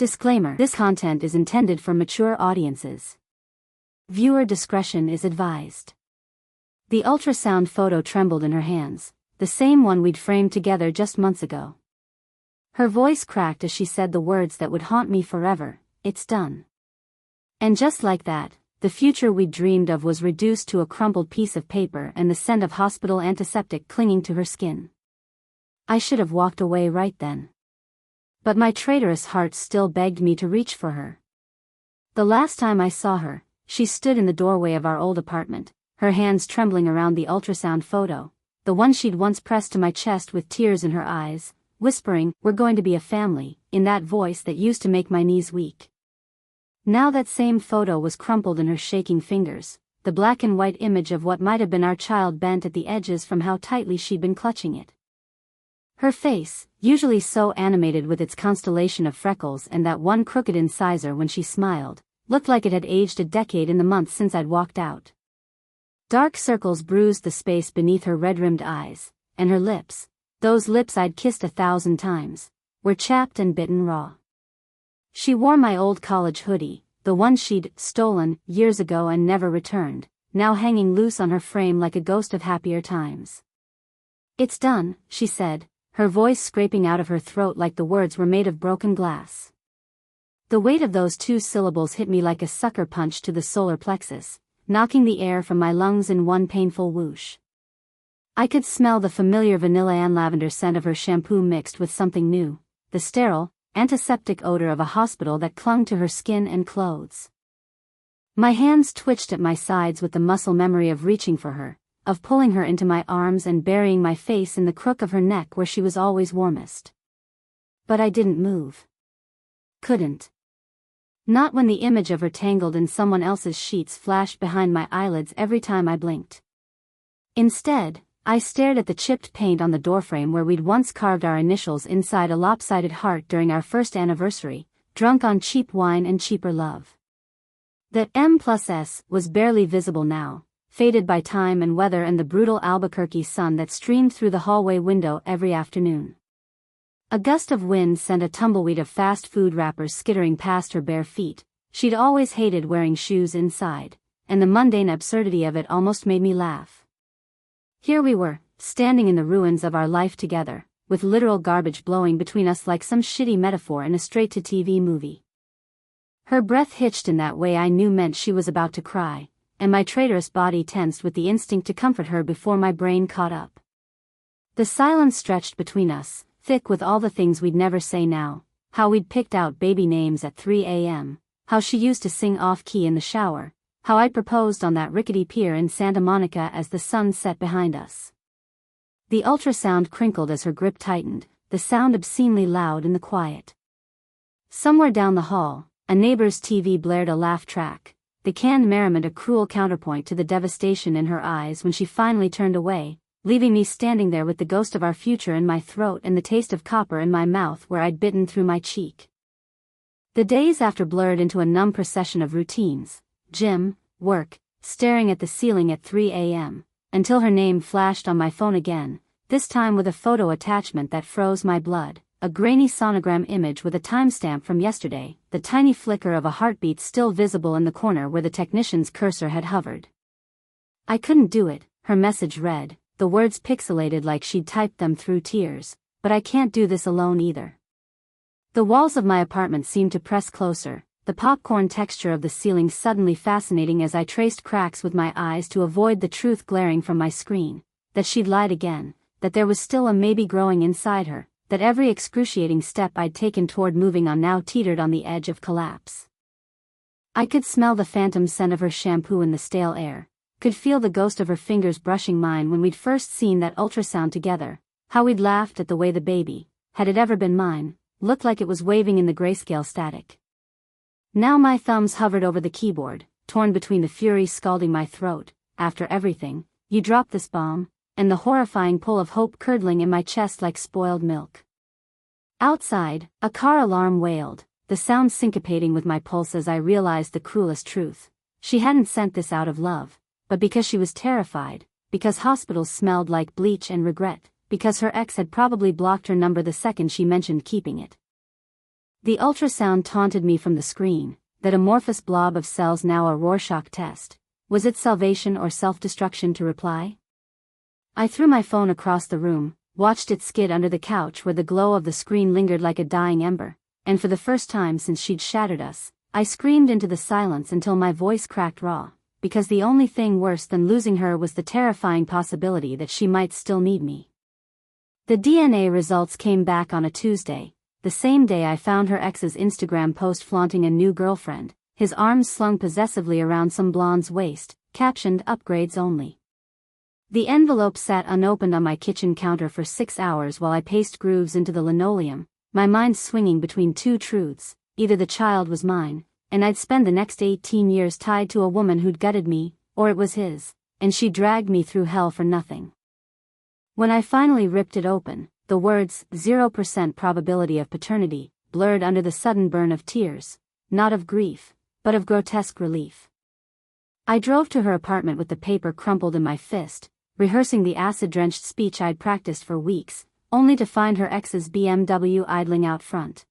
Disclaimer: this content is intended for mature audiences. Viewer discretion is advised. The ultrasound photo trembled in her hands, the same one we'd framed together just months ago. Her voice cracked as she said the words that would haunt me forever: "It's done." And just like that, the future we'd dreamed of was reduced to a crumpled piece of paper and the scent of hospital antiseptic clinging to her skin. I should have walked away right then. But my traitorous heart still begged me to reach for her. The last time I saw her, she stood in the doorway of our old apartment, her hands trembling around the ultrasound photo, the one she'd once pressed to my chest with tears in her eyes, whispering, "We're going to be a family," in that voice that used to make my knees weak. Now that same photo was crumpled in her shaking fingers, the black and white image of what might have been our child bent at the edges from how tightly she'd been clutching it. Her face, usually so animated with its constellation of freckles and that one crooked incisor when she smiled, looked like it had aged a decade in the months since I'd walked out. Dark circles bruised the space beneath her red-rimmed eyes, and her lips, those lips I'd kissed 1,000 times, were chapped and bitten raw. She wore my old college hoodie, the one she'd stolen years ago and never returned, now hanging loose on her frame like a ghost of happier times. "It's done," she said, her voice scraping out of her throat like the words were made of broken glass. The weight of those two syllables hit me like a sucker punch to the solar plexus, knocking the air from my lungs in one painful whoosh. I could smell the familiar vanilla and lavender scent of her shampoo mixed with something new, the sterile, antiseptic odor of a hospital that clung to her skin and clothes. My hands twitched at my sides with the muscle memory of reaching for her, of pulling her into my arms and burying my face in the crook of her neck where she was always warmest. But I didn't move. Couldn't. Not when the image of her tangled in someone else's sheets flashed behind my eyelids every time I blinked. Instead, I stared at the chipped paint on the doorframe where we'd once carved our initials inside a lopsided heart during our first anniversary, drunk on cheap wine and cheaper love. That M+S was barely visible now, faded by time and weather and the brutal Albuquerque sun that streamed through the hallway window every afternoon. A gust of wind sent a tumbleweed of fast food wrappers skittering past her bare feet. She'd always hated wearing shoes inside, and the mundane absurdity of it almost made me laugh. Here we were, standing in the ruins of our life together, with literal garbage blowing between us like some shitty metaphor in a straight-to-TV movie. Her breath hitched in that way I knew meant she was about to cry, and my traitorous body tensed with the instinct to comfort her before my brain caught up. The silence stretched between us, thick with all the things we'd never say now, how we'd picked out baby names at 3 a.m., how she used to sing off-key in the shower, how I'd proposed on that rickety pier in Santa Monica as the sun set behind us. The ultrasound crinkled as her grip tightened, the sound obscenely loud in the quiet. Somewhere down the hall, a neighbor's TV blared a laugh track, the canned merriment a cruel counterpoint to the devastation in her eyes when she finally turned away, leaving me standing there with the ghost of our future in my throat and the taste of copper in my mouth where I'd bitten through my cheek. The days after blurred into a numb procession of routines: gym, work, staring at the ceiling at 3 a.m., until her name flashed on my phone again, this time with a photo attachment that froze my blood, a grainy sonogram image with a timestamp from yesterday, the tiny flicker of a heartbeat still visible in the corner where the technician's cursor had hovered. "I couldn't do it," her message read, the words pixelated like she'd typed them through tears, "but I can't do this alone either." The walls of my apartment seemed to press closer, the popcorn texture of the ceiling suddenly fascinating as I traced cracks with my eyes to avoid the truth glaring from my screen, that she'd lied again, that there was still a maybe growing inside her, that every excruciating step I'd taken toward moving on now teetered on the edge of collapse. I could smell the phantom scent of her shampoo in the stale air, could feel the ghost of her fingers brushing mine when we'd first seen that ultrasound together, how we'd laughed at the way the baby, had it ever been mine, looked like it was waving in the grayscale static. Now my thumbs hovered over the keyboard, torn between the fury scalding my throat, "After everything, you dropped this bomb," and the horrifying pull of hope curdling in my chest like spoiled milk. Outside, a car alarm wailed, the sound syncopating with my pulse as I realized the cruelest truth. She hadn't sent this out of love, but because she was terrified, because hospitals smelled like bleach and regret, because her ex had probably blocked her number the second she mentioned keeping it. The ultrasound taunted me from the screen, that amorphous blob of cells now a Rorschach test. Was it salvation or self-destruction to reply? I threw my phone across the room, watched it skid under the couch where the glow of the screen lingered like a dying ember, and for the first time since she'd shattered us, I screamed into the silence until my voice cracked raw, because the only thing worse than losing her was the terrifying possibility that she might still need me. The DNA results came back on a Tuesday, the same day I found her ex's Instagram post flaunting a new girlfriend, his arms slung possessively around some blonde's waist, captioned "Upgrades only." The envelope sat unopened on my kitchen counter for 6 hours while I paced grooves into the linoleum, my mind swinging between two truths: either the child was mine, and I'd spend the next 18 years tied to a woman who'd gutted me, or it was his, and she dragged me through hell for nothing. When I finally ripped it open, the words, 0% probability of paternity, blurred under the sudden burn of tears, not of grief, but of grotesque relief. I drove to her apartment with the paper crumpled in my fist, rehearsing the acid-drenched speech I'd practiced for weeks, only to find her ex's BMW idling out front.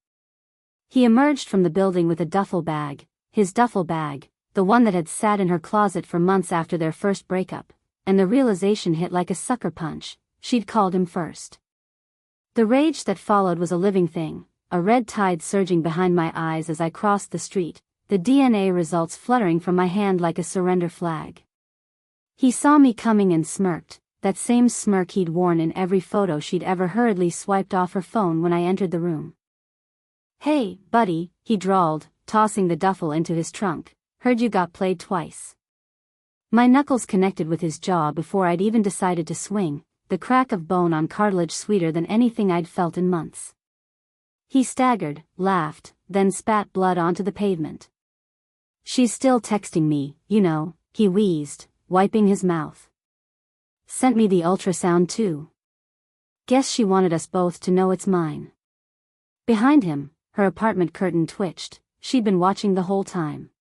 He emerged from the building with a duffel bag, his duffel bag, the one that had sat in her closet for months after their first breakup, and the realization hit like a sucker punch: she'd called him first. The rage that followed was a living thing, a red tide surging behind my eyes as I crossed the street, the DNA results fluttering from my hand like a surrender flag. He saw me coming and smirked, that same smirk he'd worn in every photo she'd ever hurriedly swiped off her phone when I entered the room. "Hey, buddy," he drawled, tossing the duffel into his trunk, "heard you got played twice." My knuckles connected with his jaw before I'd even decided to swing, the crack of bone on cartilage sweeter than anything I'd felt in months. He staggered, laughed, then spat blood onto the pavement. "She's still texting me, you know," he wheezed, wiping his mouth. "Sent me the ultrasound too. Guess she wanted us both to know it's mine." Behind him, her apartment curtain twitched. She'd been watching the whole time.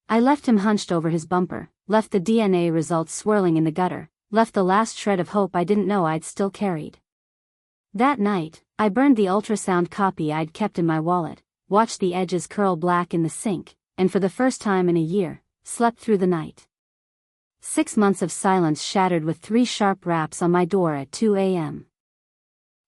I left him hunched over his bumper, left the DNA results swirling in the gutter, left the last shred of hope I didn't know I'd still carried. That night, I burned the ultrasound copy I'd kept in my wallet, watched the edges curl black in the sink, and for the first time in a year, slept through the night. 6 months of silence shattered with 3 sharp raps on my door at 2 a.m.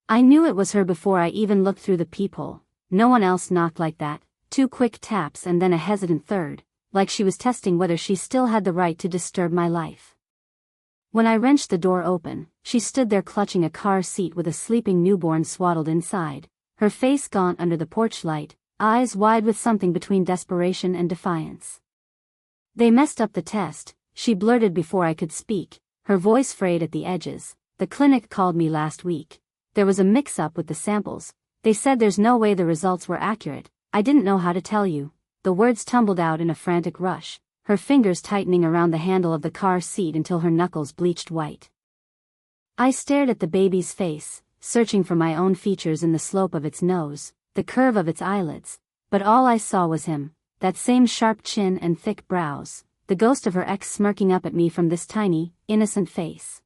I knew it was her before I even looked through the peephole. No one else knocked like that, 2 quick taps and then a hesitant third, like she was testing whether she still had the right to disturb my life. When I wrenched the door open, she stood there clutching a car seat with a sleeping newborn swaddled inside, her face gaunt under the porch light, eyes wide with something between desperation and defiance. "They messed up the test," she blurted before I could speak, her voice frayed at the edges. "The clinic called me last week. There was a mix-up with the samples. They said there's no way the results were accurate. I didn't know how to tell you." The words tumbled out in a frantic rush, her fingers tightening around the handle of the car seat until her knuckles bleached white. I stared at the baby's face, searching for my own features in the slope of its nose, the curve of its eyelids, but all I saw was him, that same sharp chin and thick brows, the ghost of her ex smirking up at me from this tiny, innocent face.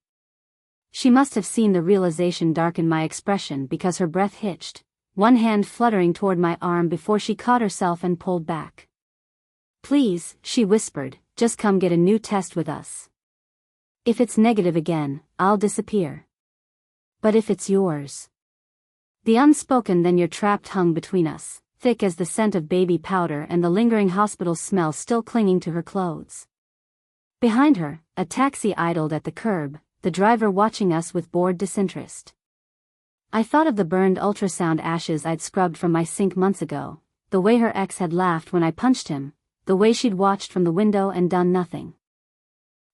She must have seen the realization darken my expression because her breath hitched, one hand fluttering toward my arm before she caught herself and pulled back. "Please," she whispered, "just come get a new test with us. If it's negative again, I'll disappear. But if it's yours." The unspoken "then you're trapped" hung between us, thick as the scent of baby powder and the lingering hospital smell still clinging to her clothes. Behind her, a taxi idled at the curb, the driver watching us with bored disinterest. I thought of the burned ultrasound ashes I'd scrubbed from my sink months ago, the way her ex had laughed when I punched him, the way she'd watched from the window and done nothing.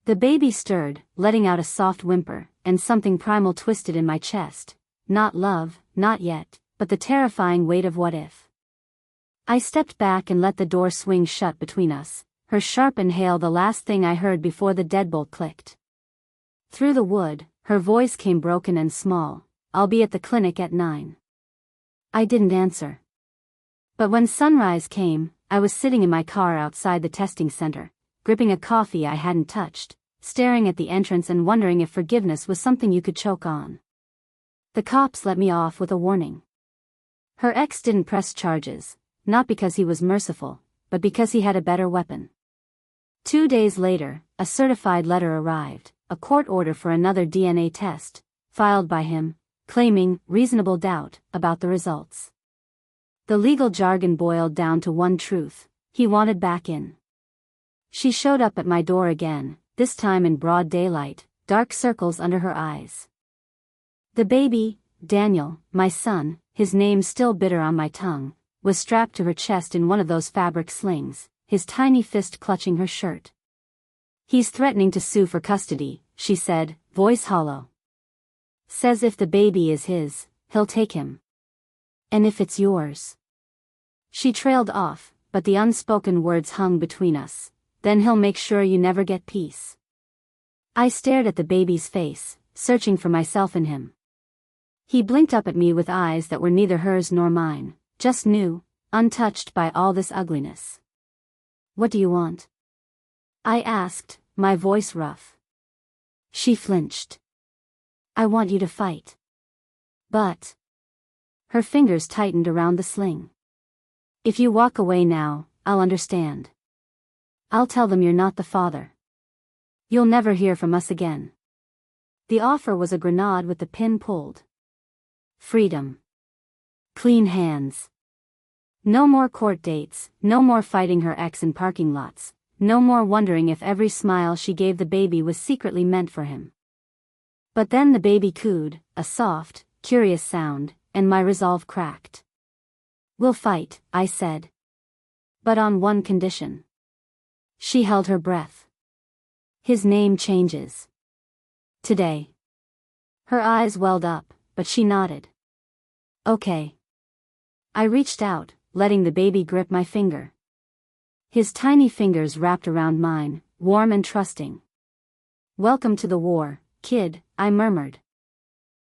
The baby stirred, letting out a soft whimper, and something primal twisted in my chest. Not love, not yet, but the terrifying weight of what if. I stepped back and let the door swing shut between us, her sharp inhale the last thing I heard before the deadbolt clicked. Through the wood, her voice came broken and small. "I'll be at the clinic at 9. I didn't answer. But when sunrise came, I was sitting in my car outside the testing center, gripping a coffee I hadn't touched, staring at the entrance and wondering if forgiveness was something you could choke on. The cops let me off with a warning. Her ex didn't press charges, not because he was merciful, but because he had a better weapon. 2 days later, a certified letter arrived, a court order for another DNA test, filed by him, claiming reasonable doubt about the results. The legal jargon boiled down to one truth: he wanted back in. She showed up at my door again, this time in broad daylight, dark circles under her eyes. The baby, Daniel, my son, his name still bitter on my tongue, was strapped to her chest in one of those fabric slings, his tiny fist clutching her shirt. "He's threatening to sue for custody," she said, voice hollow. "Says if the baby is his, he'll take him. And if it's yours." She trailed off, but the unspoken words hung between us. "Then he'll make sure you never get peace." I stared at the baby's face, searching for myself in him. He blinked up at me with eyes that were neither hers nor mine, just new, untouched by all this ugliness. "What do you want?" I asked, my voice rough. She flinched. "I want you to fight." "But..." Her fingers tightened around the sling. "If you walk away now, I'll understand. I'll tell them you're not the father. You'll never hear from us again." The offer was a grenade with the pin pulled. Freedom. Clean hands. No more court dates, no more fighting her ex in parking lots, no more wondering if every smile she gave the baby was secretly meant for him. But then the baby cooed, a soft, curious sound, and my resolve cracked. "We'll fight," I said. "But on one condition." She held her breath. "His name changes. Today." Her eyes welled up, but she nodded. "Okay." I reached out, letting the baby grip my finger. His tiny fingers wrapped around mine, warm and trusting. "Welcome to the war, kid," I murmured.